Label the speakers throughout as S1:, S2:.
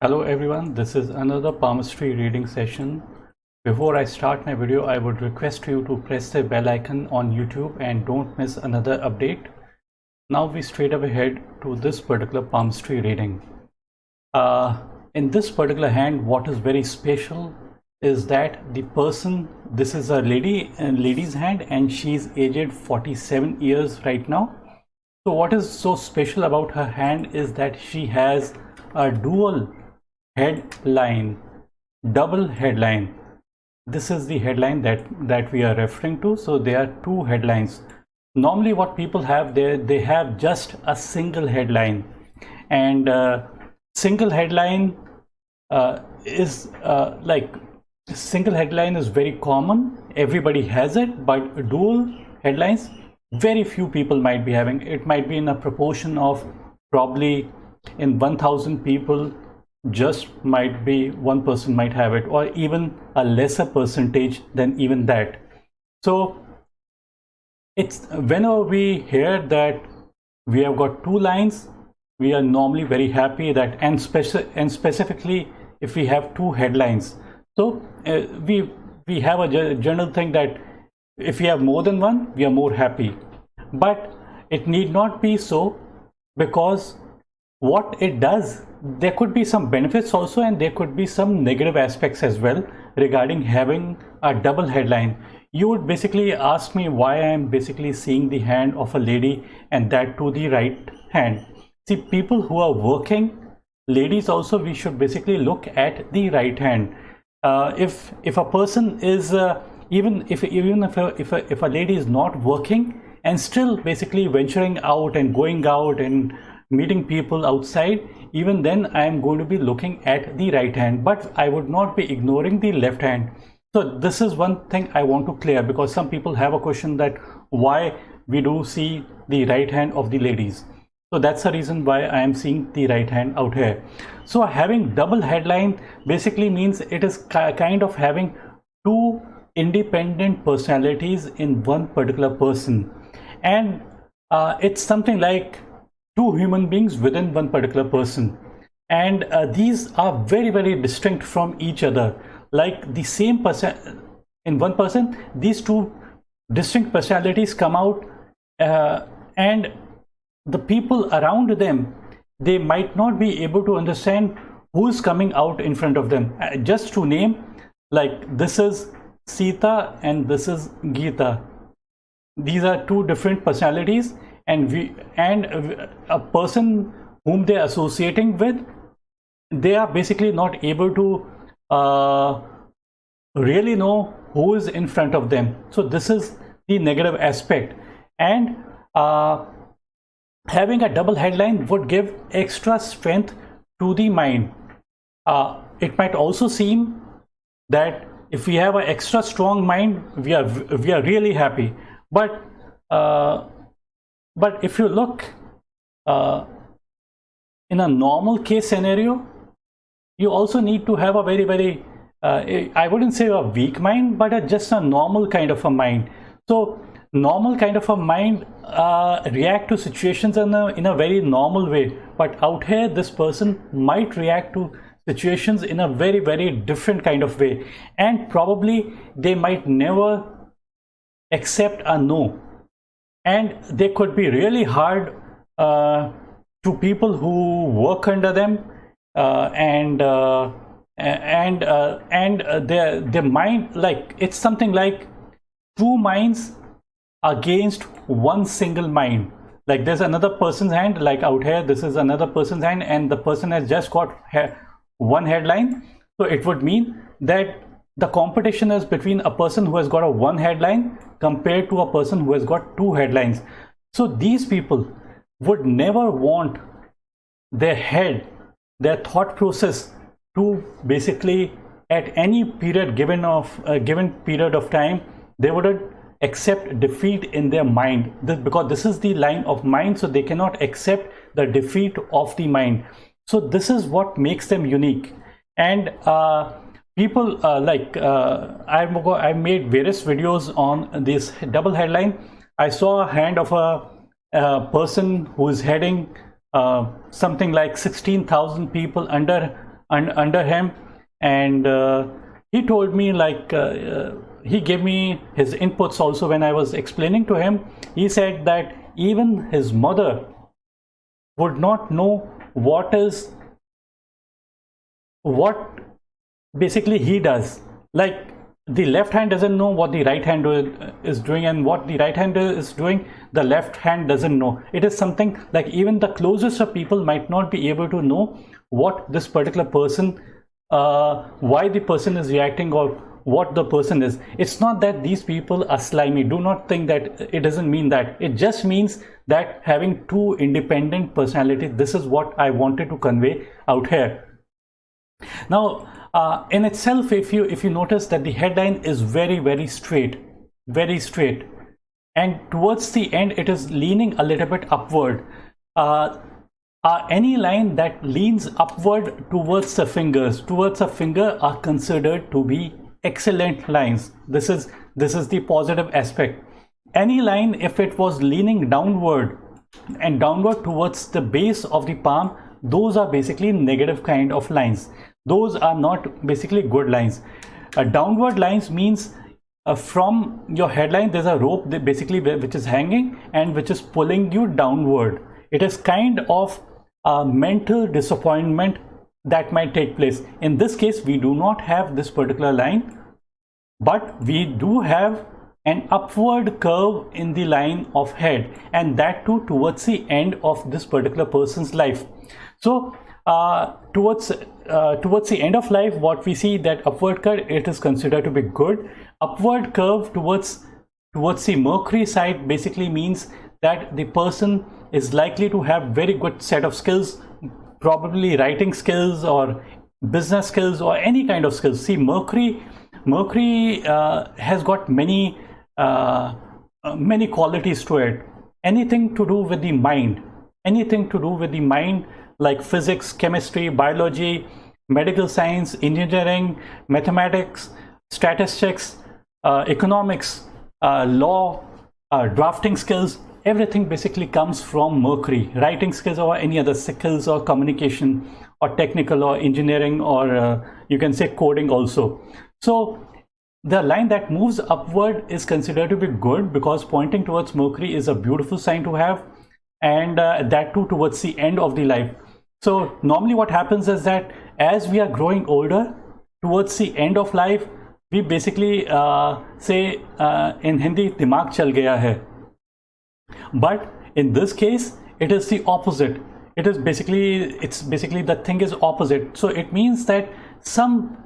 S1: Hello everyone, this is another palmistry reading session. Before I start my video, I would request you to press the bell icon on YouTube and don't miss another update. Now we straight away head to this particular palmistry reading. In this particular hand, what is very special is that the person, this is a lady's hand, and she's aged 47 years right now. So what is so special about her hand is that she has a dual headline, double headline. This is the headline that we are referring to. So there are two headlines. Normally what people have, they have just a single headline, and single headline is single headline is very common, everybody has it, but dual headlines very few people might be having. It might be in a proportion of probably in 1000 people, just might be one person might have it, or even a lesser percentage than even that. So it's whenever we hear that we have got two lines, we are normally very happy that, and specifically if we have two headlines. So we have a general thing that if we have more than one, we are more happy. But it need not be so, because what it does, there could be some benefits also, and there could be some negative aspects as well regarding having a double headline. You would basically ask me why I am basically seeing the hand of a lady, and that to the right hand. See, people who are working, ladies also, we should basically look at the right hand. If a person is even if a lady is not working and still basically venturing out and going out and meeting people outside, even then I am going to be looking at the right hand, but I would not be ignoring the left hand. So this is one thing I want to clear, because some people have a question that why we do see the right hand of the ladies. So that's the reason why I am seeing the right hand out here. So having double headline basically means it is kind of having two independent personalities in one particular person, and it's something like two human beings within one particular person, and these are very, very distinct from each other. Like the same person in one person, these two distinct personalities come out, and the people around them, they might not be able to understand who's coming out in front of them. Just to name, like this is Sita and this is Geeta. These are two different personalities, and a person whom they are associating with, they are basically not able to really know who is in front of them. So this is the negative aspect, and having a double headline would give extra strength to the mind. It might also seem that if we have an extra strong mind, we are really happy. But if you look in a normal case scenario, you also need to have a very, very I wouldn't say a weak mind, but just a normal kind of a mind. So normal kind of a mind react to situations in a very normal way, but out here this person might react to situations in a very, very different kind of way, and probably they might never accept a no, and they could be really hard to people who work under them, and their mind, like it's something like two minds against one single mind. Like there's another person's hand, like out here this is another person's hand, and the person has just got one headline. So it would mean that the competition is between a person who has got a one headline compared to a person who has got two headlines. So these people would never want their head, their thought process to basically at any period given period of time, they wouldn't accept defeat in their mind, because this is the line of mind, so they cannot accept the defeat of the mind. So this is what makes them unique. And people I made various videos on this double headline. I saw a hand of a person who is heading something like 16,000 people under under him, and he told me, like, he gave me his inputs also when I was explaining to him. He said that even his mother would not know what basically he does. Like, the left hand doesn't know what the right hand is doing, and what the right hand is doing, the left hand doesn't know. It is something like even the closest of people might not be able to know what this particular person, why the person is reacting, or what the person is. It's not that these people are slimy. Do not think that. It doesn't mean that. It just means that having two independent personalities. This is what I wanted to convey out here. Now, in itself, if you notice that the headline is very straight, and towards the end it is leaning a little bit upward. Any line that leans upward towards the fingers, towards a finger, are considered to be excellent lines. This is the positive aspect. Any line, if it was leaning downward and downward towards the base of the palm, those are basically negative kind of lines. Those are not basically good lines. Downward lines means from your headline there's a rope basically which is hanging and which is pulling you downward. It is kind of a mental disappointment that might take place. In this case, we do not have this particular line, but we do have an upward curve in the line of head, and that too towards the end of this particular person's life. So towards the end of life, what we see, that upward curve, it is considered to be good. Upward curve towards the Mercury side basically means that the person is likely to have very good set of skills, probably writing skills or business skills or any kind of skills. See, Mercury has got many qualities to it. Anything to do with the mind, like physics, chemistry, biology, medical science, engineering, mathematics, statistics, economics, law, drafting skills, everything basically comes from Mercury. Writing skills or any other skills, or communication or technical or engineering, or you can say coding also. So the line that moves upward is considered to be good, because pointing towards Mercury is a beautiful sign to have, and that too towards the end of the life. So normally what happens is that as we are growing older, towards the end of life, we basically say in Hindi, dimag chal gaya hai. But in this case, it is the opposite. It's basically the thing is opposite. So it means that some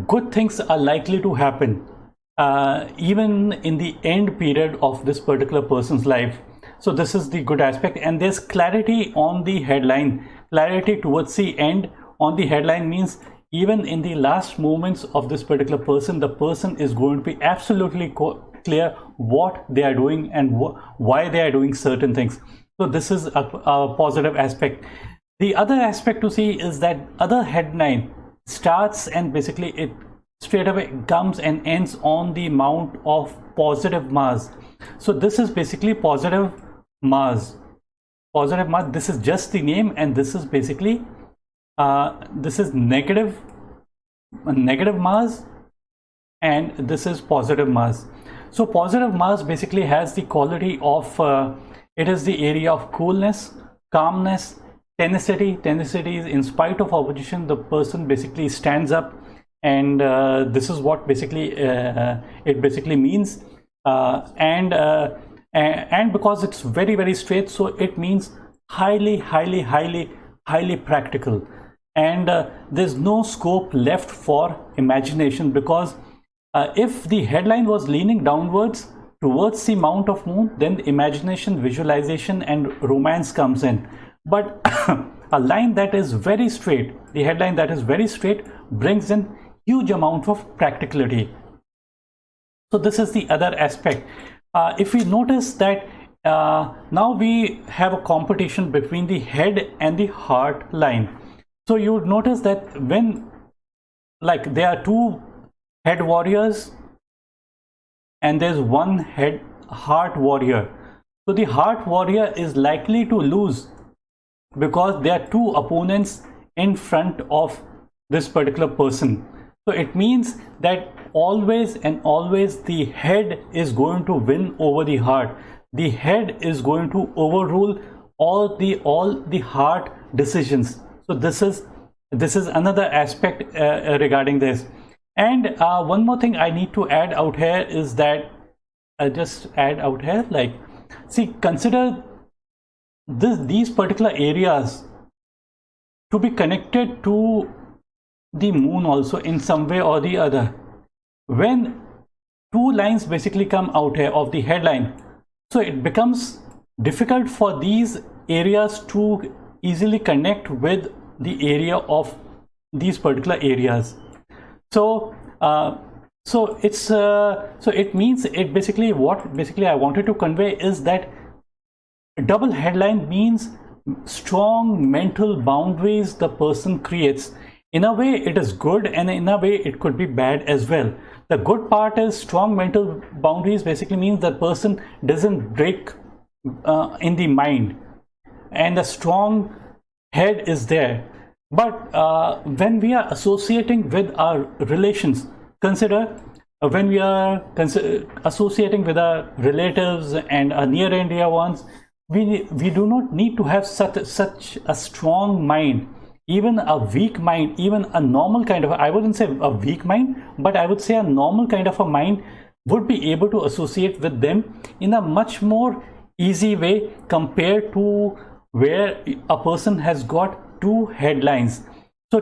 S1: good things are likely to happen even in the end period of this particular person's life. So this is the good aspect, and there's clarity on the headline. Clarity towards the end on the headline means even in the last moments of this particular person, the person is going to be absolutely clear what they are doing and why they are doing certain things. So this is a positive aspect. The other aspect to see is that other headline starts and basically it straight away comes and ends on the amount of positive Mars. So this is basically positive Mars. This is just the name, and this is basically this is negative Mars, and this is positive Mars. So positive Mars basically has the quality of it is the area of coolness, calmness, tenacity. Tenacity is in spite of opposition, the person basically stands up, and this is what basically it basically means. And because it's very straight, so it means highly practical, and there's no scope left for imagination, because if the headline was leaning downwards towards the mount of moon, then imagination, visualization and romance comes in. But a line that is very straight, the headline that is very straight, brings in huge amount of practicality. So this is the other aspect. If we notice that now we have a competition between the head and the heart line. So you would notice that when, like, there are two head warriors and there's one heart warrior. So the heart warrior is likely to lose because there are two opponents in front of this particular person. So it means that always and always the head is going to win over the heart. The head is going to overrule all the heart decisions. So this is another aspect regarding this. And one more thing I need to add out here is that just add out here, like, see, consider these particular areas to be connected to the moon also in some way or the other. When two lines basically come out here of the headline, so it becomes difficult for these areas to easily connect with the area of these particular areas. So it means, it basically, what I wanted to convey is that double headline means strong mental boundaries the person creates. In a way it is good, and in a way it could be bad as well. The good part is strong mental boundaries basically means the person doesn't break in the mind, and the strong head is there. But when we are associating with our relations, consider when we are associating with our relatives and our near and dear ones, we do not need to have such a strong mind. Even a weak mind, even a normal kind of, I wouldn't say a weak mind, but I would say a normal kind of a mind would be able to associate with them in a much more easy way compared to where a person has got two headlines. So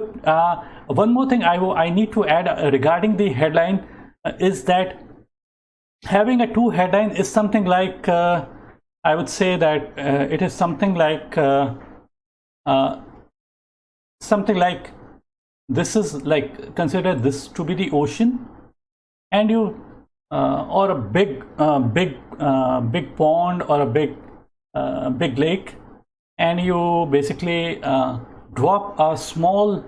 S1: one more thing I need to add regarding the headline is that having a two headline is something like, I would say that it is something like this is like, consider this to be the ocean, and you or a big pond or a big lake, and you basically drop a small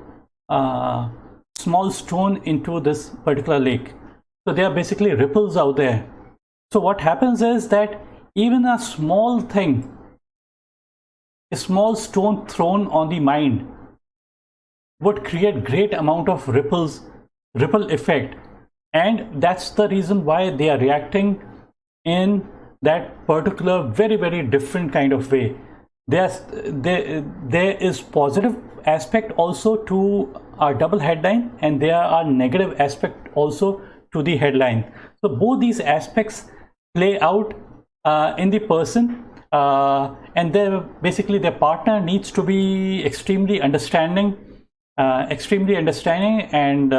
S1: stone into this particular lake. So there are basically ripples out there. So what happens is that even a small thing, a small stone thrown on the mind, would create great amount of ripple effect, and that's the reason why they are reacting in that particular very different kind of way. There is positive aspect also to our double headline, and there are negative aspect also to the headline. So both these aspects play out in the person, and basically their partner needs to be extremely understanding, and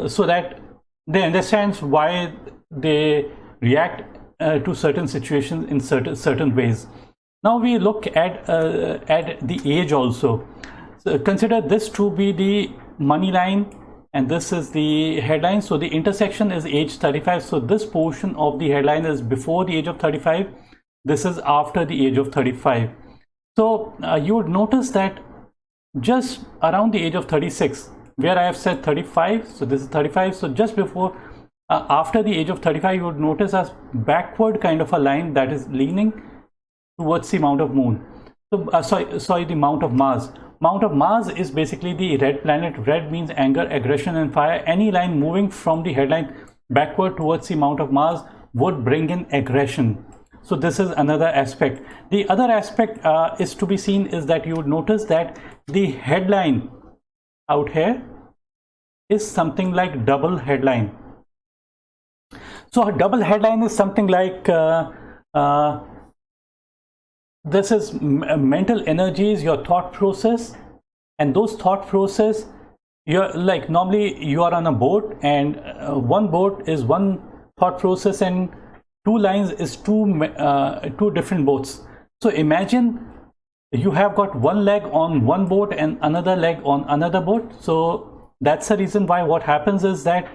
S1: so that they understand why they react to certain situations in certain ways. Now we look at the age also. So consider this to be the money line, and this is the headline. So the intersection is age 35. So this portion of the headline is before the age of 35. This is after the age of 35. So you would notice that just around the age of 36, where I have said 35, so this is 35. So just before, after the age of 35, you would notice a backward kind of a line that is leaning towards the Mount of Moon. So sorry, the Mount of Mars. Mount of Mars is basically the red planet. Red means anger, aggression, and fire. Any line moving from the headline backward towards the Mount of Mars would bring in aggression. So this is another aspect. The other aspect is to be seen is that you would notice that the headline out here is something like double headline. So a double headline is something like this is mental energies, your thought process, and those thought process, you're like, normally you are on a boat, and one boat is one thought process and two lines is two different boats. So imagine you have got one leg on one boat and another leg on another boat. So that's the reason why what happens is that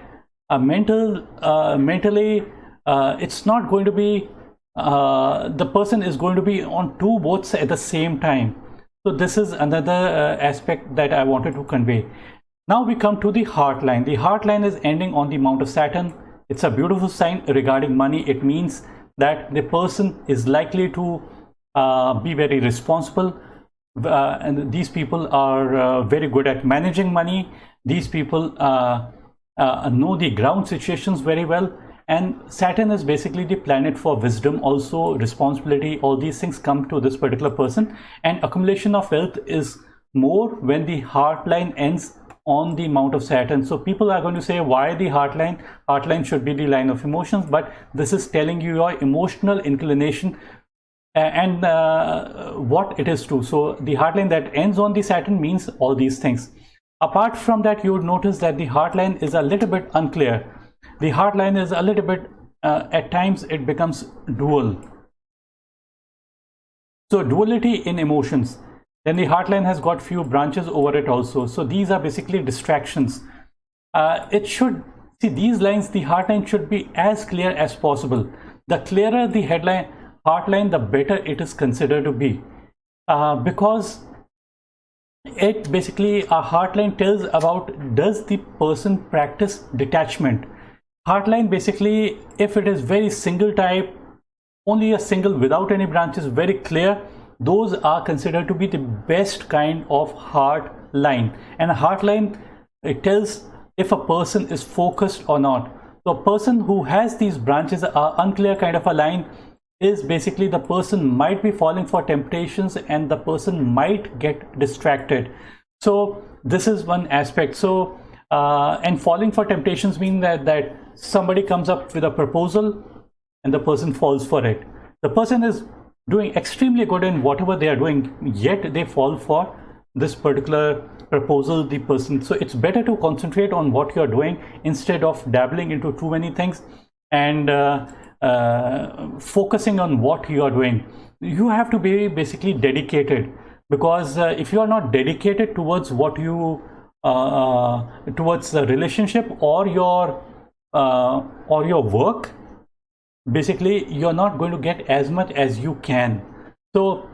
S1: mentally it's not going to be the person is going to be on two boats at the same time. So this is another aspect that I wanted to convey. Now we come to the heart line. The heart line is ending on the Mount of Saturn. It's a beautiful sign regarding money. It means that the person is likely to be very responsible, and these people are very good at managing money. These people know the ground situations very well. And Saturn is basically the planet for wisdom, also responsibility. All these things come to this particular person. And accumulation of wealth is more when the heart line ends on the mount of Saturn. So people are going to say, why the heart line? Heart line should be the line of emotions, but this is telling you your emotional inclination and what it is true. So the heart line that ends on the Saturn means all these things. Apart from that, you would notice that the heart line is a little bit unclear. The heart line is a little bit, at times it becomes dual. So duality in emotions. Then the heart line has got few branches over it also. So these are basically distractions. It should, see these lines, the heart line should be as clear as possible. The clearer the heart line, the better it is considered to be. Because it basically, a heart line tells about, does the person practice detachment? Heart line basically, if it is very single type, only a single without any branches, very clear, those are considered to be the best kind of heart line. And a heart line, it tells if a person is focused or not. So a person who has these branches, are unclear kind of a line, is basically the person might be falling for temptations and the person might get distracted. So this is one aspect. So and falling for temptations mean that somebody comes up with a proposal and the person falls for it. The person is doing extremely good in whatever they are doing, yet they fall for this particular proposal, the person. So it's better to concentrate on what you're doing instead of dabbling into too many things and focusing on what you are doing. You have to be basically dedicated, because if you are not dedicated towards what you towards the relationship or your work, basically you're not going to get as much as you can. So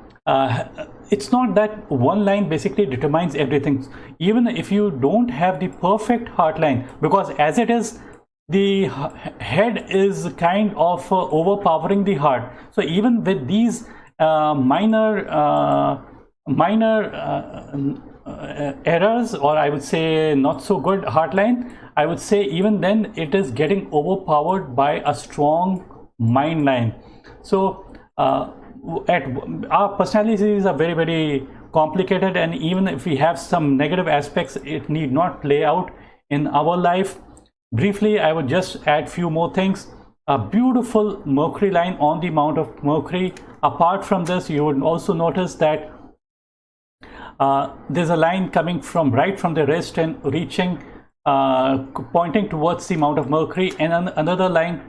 S1: it's not that one line basically determines everything. Even if you don't have the perfect heart line, because as it is, the head is kind of overpowering the heart. So even with these minor errors, or I would say not so good heart line, I would say even then it is getting overpowered by a strong mind line. So our personalities are very, very complicated, and even if we have some negative aspects, it need not play out in our life. Briefly, I would just add few more things. A beautiful Mercury line on the mount of Mercury. Apart from this, you would also notice that there's a line coming from right from the wrist and reaching, pointing towards the mount of Mercury, and another line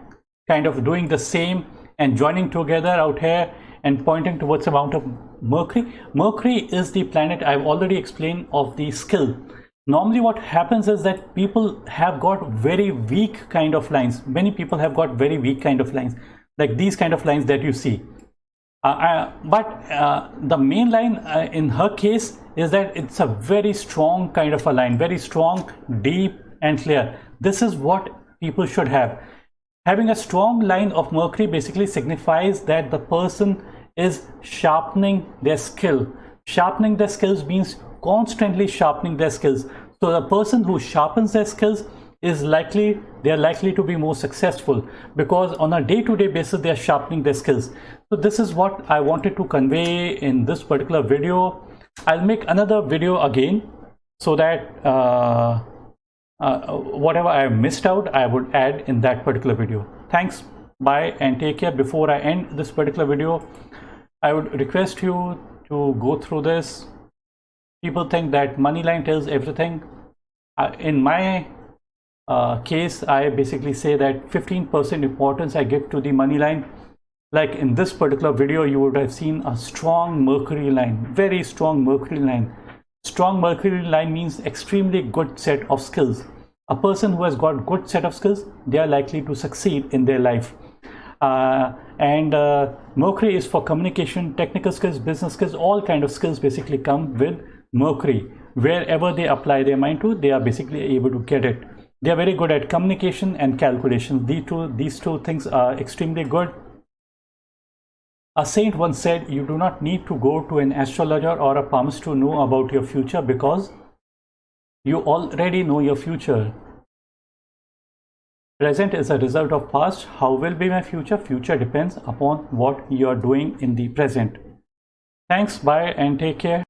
S1: kind of doing the same and joining together out here and pointing towards the mount of Mercury. Mercury is the planet, I've already explained, of the skill. Normally what happens is that people have got very weak kind of lines. Many people have got very weak kind of lines, like these kind of lines that you see. But the main line in her case is that it's a very strong kind of a line, very strong, deep and clear. This is what people should have. Having a strong line of Mercury basically signifies that the person is sharpening their skill. Sharpening their skills means constantly sharpening their skills. So the person who sharpens their skills is likely, they are likely to be more successful, because on a day-to-day basis they are sharpening their skills. So this is what I wanted to convey in this particular video. I'll make another video again so that whatever I have missed out, I would add in that particular video. Thanks, bye, and take care. Before I end this particular video, I would request you to go through this. People think that money line tells everything. In my case, I basically say that 15% importance I give to the money line. Like in this particular video, you would have seen a strong Mercury line, very strong Mercury line. Strong Mercury line means extremely good set of skills. A person who has got good set of skills, they are likely to succeed in their life. Mercury is for communication, technical skills, business skills, all kind of skills basically come with Mercury. Wherever they apply their mind to, they are basically able to get it. They are very good at communication and calculation. These two things are extremely good. A saint once said, you do not need to go to an astrologer or a palmist to know about your future because you already know your future. Present is a result of past. How will be my future? Future depends upon what you are doing in the present. Thanks, bye, and take care.